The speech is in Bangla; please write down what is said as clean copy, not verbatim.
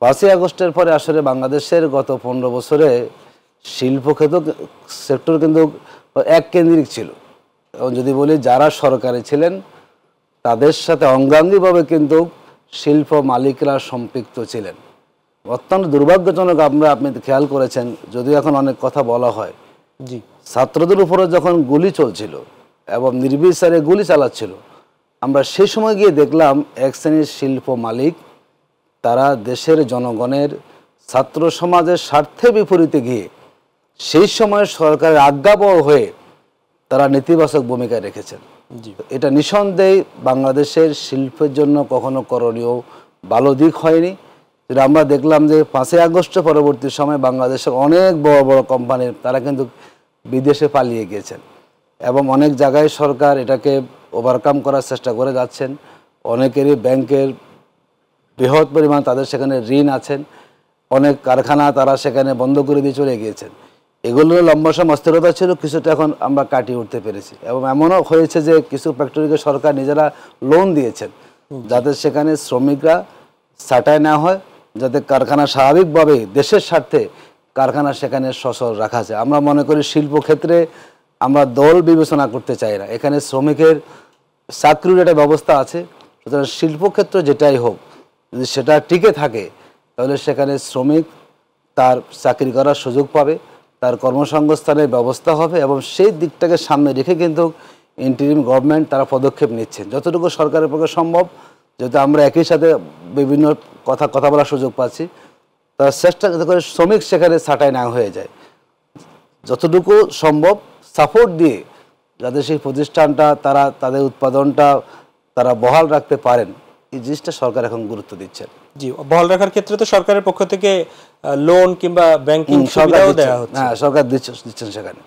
5ই আগস্টের পরে আসলে বাংলাদেশের গত 15 বছরে শিল্প সেক্টর কিন্তু এককেন্দ্রিক ছিল। এবং যদি বলি যারা সরকারে ছিলেন তাদের সাথে অঙ্গাঙ্গিভাবে কিন্তু শিল্প মালিকরা সম্পৃক্ত ছিলেন। অত্যন্ত দুর্ভাগ্যজনক, আপনি খেয়াল করেছেন, যদিও এখন অনেক কথা বলা হয়, জি, ছাত্রদের উপরে যখন গুলি চলছিল এবং নির্বিচারে গুলি চালাচ্ছিল, আমরা সেই সময় গিয়ে দেখলাম এক শ্রেণীর শিল্প মালিক তারা দেশের জনগণের ছাত্র সমাজের স্বার্থে বিপরীতে গিয়ে সেই সময় সরকারের আজ্ঞাবহ হয়ে তারা নেতিবাচক ভূমিকা রেখেছেন। জি, এটা নিঃসন্দেহে বাংলাদেশের শিল্পের জন্য কখনো করণীয় ভালো দিক হয়নি। যেটা আমরা দেখলাম যে 5ই আগস্ট পরবর্তী সময় বাংলাদেশের অনেক বড় বড় কোম্পানি তারা কিন্তু বিদেশে পালিয়ে গিয়েছেন এবং অনেক জায়গায় সরকার এটাকে ওভারকাম করার চেষ্টা করে যাচ্ছেন। অনেকেরই ব্যাংকের বৃহৎ পরিমাণ তাদের সেখানে ঋণ আছেন, অনেক কারখানা তারা সেখানে বন্ধ করে দিয়ে চলে গিয়েছেন। এগুলো লম্বা সময় অস্থিরতা ছিল, কিছুটা এখন আমরা কাটিয়ে উঠতে পেরেছি এবং এমনও হয়েছে যে কিছু ফ্যাক্টরিকে সরকার নিজেরা লোন দিয়েছেন যাতে সেখানে শ্রমিকরা ছাঁটাই না হয়, যাতে কারখানা স্বাভাবিকভাবে দেশের স্বার্থে কারখানা সেখানে সচল রাখা যায়। আমরা মনে করি শিল্পক্ষেত্রে আমরা দল বিবেচনা করতে চাই না, এখানে শ্রমিকের চাকরির একটা ব্যবস্থা আছে। সুতরাং শিল্পক্ষেত্র যেটাই হোক, যদি সেটা টিকে থাকে তাহলে সেখানে শ্রমিক তার চাকরি করার সুযোগ পাবে, তার কর্মসংস্থানের ব্যবস্থা হবে এবং সেই দিকটাকে সামনে রেখে কিন্তু ইন্টারিম গভর্নমেন্ট তারা পদক্ষেপ নিচ্ছেন যতটুকু সরকারের পক্ষে সম্ভব। যেহেতু আমরা একই সাথে বিভিন্ন কথা বলার সুযোগ পাচ্ছি, তারা চেষ্টা করে শ্রমিক সেখানে ছাঁটাই না হয়ে যায়, যতটুকু সম্ভব সাপোর্ট দিয়ে যাতে সেই প্রতিষ্ঠানটা তারা তাদের উৎপাদনটা তারা বহাল রাখতে পারেন, এই জিনিসটা সরকার এখন গুরুত্ব দিচ্ছেন। জি, বহাল রাখার ক্ষেত্রে তো সরকারের পক্ষ থেকে লোন কিংবা ব্যাংকিং সুবিধাও দেওয়া হচ্ছে। হ্যাঁ, সরকার দিচ্ছেন সেখানে।